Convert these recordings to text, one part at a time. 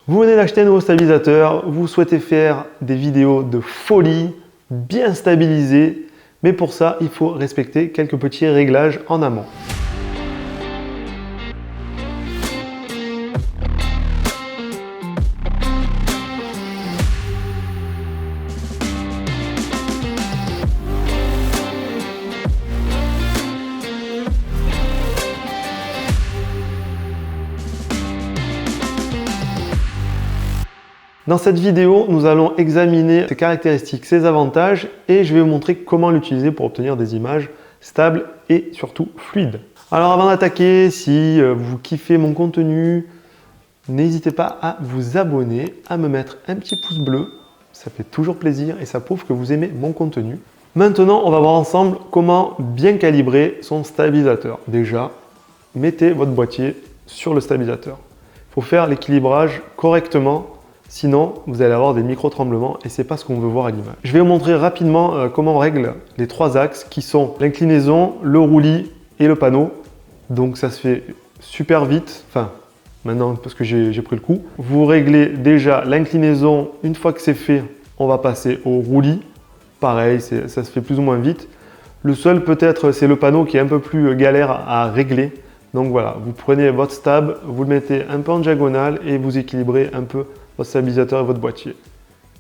Vous venez d'acheter un nouveau stabilisateur, vous souhaitez faire des vidéos de folie, bien stabilisées, mais pour ça, il faut respecter quelques petits réglages en amont. Dans cette vidéo, nous allons examiner ses caractéristiques, ses avantages et je vais vous montrer comment l'utiliser pour obtenir des images stables et surtout fluides. Alors avant d'attaquer, si vous kiffez mon contenu, n'hésitez pas à vous abonner, à me mettre un petit pouce bleu, ça fait toujours plaisir et ça prouve que vous aimez mon contenu. Maintenant, on va voir ensemble comment bien calibrer son stabilisateur. Déjà, mettez votre boîtier sur le stabilisateur. Il faut faire l'équilibrage correctement. Sinon, vous allez avoir des micro-tremblements et ce n'est pas ce qu'on veut voir à l'image. Je vais vous montrer rapidement comment on règle les trois axes qui sont l'inclinaison, le roulis et le panneau. Donc ça se fait super vite, enfin maintenant parce que j'ai pris le coup. Vous réglez déjà l'inclinaison, une fois que c'est fait, on va passer au roulis. Pareil, ça se fait plus ou moins vite. Le seul peut-être c'est le panneau qui est un peu plus galère à régler. Donc voilà, vous prenez votre stab, vous le mettez un peu en diagonale et vous équilibrez un peu votre stabilisateur et votre boîtier.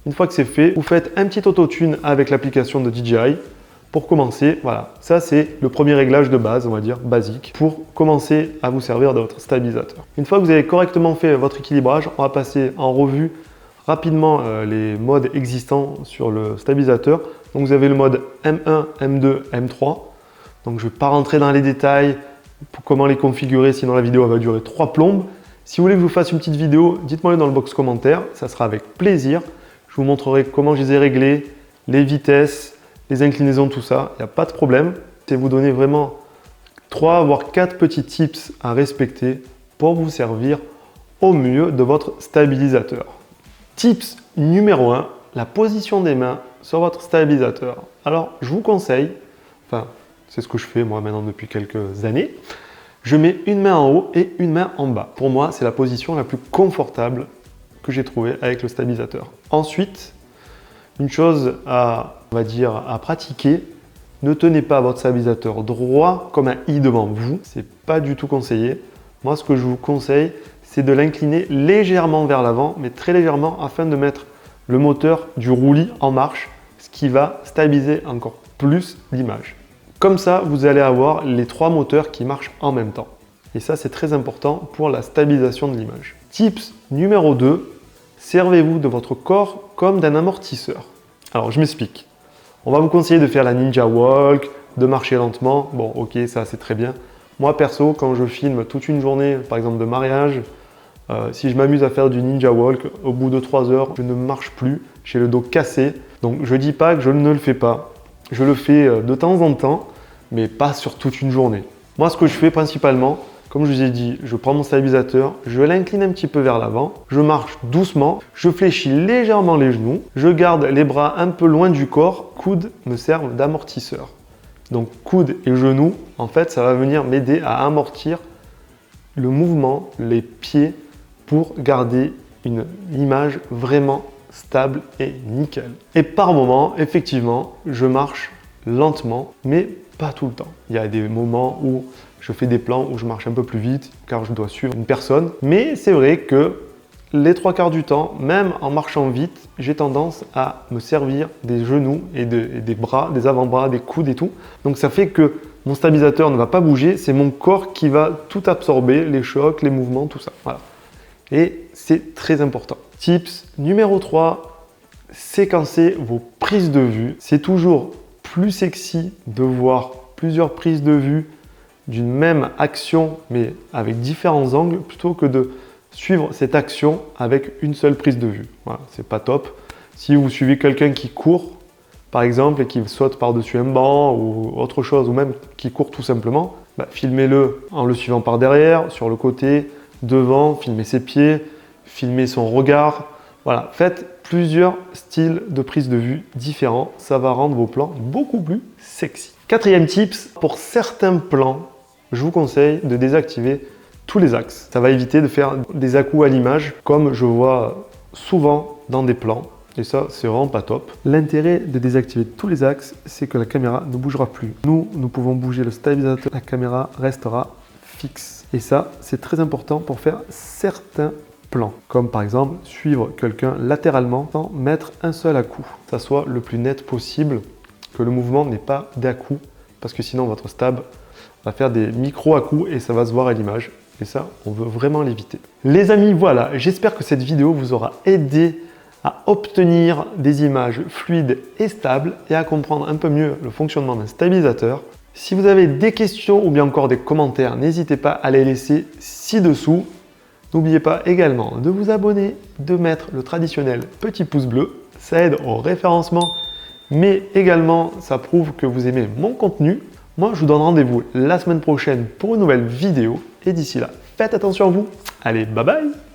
Une fois que c'est fait, vous faites un petit autotune avec l'application de DJI. Pour commencer, voilà, ça c'est le premier réglage de base, on va dire, basique, pour commencer à vous servir de votre stabilisateur. Une fois que vous avez correctement fait votre équilibrage, on va passer en revue rapidement les modes existants sur le stabilisateur. Donc vous avez le mode M1, M2, M3. Donc je ne vais pas rentrer dans les détails pour comment les configurer, sinon la vidéo va durer 3 plombes. Si vous voulez que je vous fasse une petite vidéo, dites-moi dans le box commentaire, ça sera avec plaisir. Je vous montrerai comment je les ai réglés, les vitesses, les inclinaisons, tout ça, il n'y a pas de problème. C'est vous donner vraiment 3 voire 4 petits tips à respecter pour vous servir au mieux de votre stabilisateur. Tips numéro 1, la position des mains sur votre stabilisateur. Alors, je vous conseille, enfin, c'est ce que je fais moi maintenant depuis quelques années, je mets une main en haut et une main en bas. Pour moi, c'est la position la plus confortable que j'ai trouvée avec le stabilisateur. Ensuite, une chose à pratiquer, ne tenez pas votre stabilisateur droit comme un i devant vous. C'est pas du tout conseillé. Moi, ce que je vous conseille, c'est de l'incliner légèrement vers l'avant, mais très légèrement afin de mettre le moteur du roulis en marche, ce qui va stabiliser encore plus l'image. Comme ça, vous allez avoir les 3 moteurs qui marchent en même temps. Et ça, c'est très important pour la stabilisation de l'image. Tips numéro 2, servez-vous de votre corps comme d'un amortisseur. Alors, je m'explique. On va vous conseiller de faire la ninja walk, de marcher lentement. Bon, ok, ça c'est très bien. Moi, perso, quand je filme toute une journée, par exemple de mariage, si je m'amuse à faire du ninja walk, au bout de 3 heures, je ne marche plus, j'ai le dos cassé. Donc, je ne dis pas que je ne le fais pas. Je le fais de temps en temps, mais pas sur toute une journée. Moi, ce que je fais principalement, comme je vous ai dit, je prends mon stabilisateur, je l'incline un petit peu vers l'avant, je marche doucement, je fléchis légèrement les genoux, je garde les bras un peu loin du corps, coudes me servent d'amortisseur. Donc coudes et genoux, en fait, ça va venir m'aider à amortir le mouvement, les pieds, pour garder une image vraiment stable et nickel. Et par moment, effectivement, je marche lentement, mais pas tout le temps. Il y a des moments où je fais des plans où je marche un peu plus vite car je dois suivre une personne. Mais c'est vrai que les 3/4 du temps, même en marchant vite, j'ai tendance à me servir des genoux et des bras, des avant-bras, des coudes et tout. Donc ça fait que mon stabilisateur ne va pas bouger, c'est mon corps qui va tout absorber, les chocs, les mouvements, tout ça. Voilà. Et c'est très important. Tips numéro 3, séquencez vos prises de vue. C'est toujours plus sexy de voir plusieurs prises de vue d'une même action, mais avec différents angles, plutôt que de suivre cette action avec une seule prise de vue. Voilà, c'est pas top. Si vous suivez quelqu'un qui court, par exemple, et qui saute par-dessus un banc ou autre chose, ou même qui court tout simplement, filmez-le en le suivant par derrière, sur le côté, devant, filmez ses pieds, filmez son regard. Voilà, faites plusieurs styles de prise de vue différents. Ça va rendre vos plans beaucoup plus sexy. 4e tips, pour certains plans, je vous conseille de désactiver tous les axes. Ça va éviter de faire des à-coups à l'image comme je vois souvent dans des plans. Et ça, c'est vraiment pas top. L'intérêt de désactiver tous les axes, c'est que la caméra ne bougera plus. Nous pouvons bouger le stabilisateur, la caméra restera fixe. Et ça, c'est très important pour faire certains plans, comme par exemple suivre quelqu'un latéralement sans mettre un seul à-coup. Que ça soit le plus net possible, que le mouvement n'est pas d'à-coup, parce que sinon votre stab va faire des micro à-coups et ça va se voir à l'image. Et ça, on veut vraiment l'éviter. Les amis, voilà, j'espère que cette vidéo vous aura aidé à obtenir des images fluides et stables et à comprendre un peu mieux le fonctionnement d'un stabilisateur. Si vous avez des questions ou bien encore des commentaires, n'hésitez pas à les laisser ci-dessous. N'oubliez pas également de vous abonner, de mettre le traditionnel petit pouce bleu, ça aide au référencement, mais également ça prouve que vous aimez mon contenu. Moi, je vous donne rendez-vous la semaine prochaine pour une nouvelle vidéo et d'ici là, faites attention à vous. Allez, bye bye!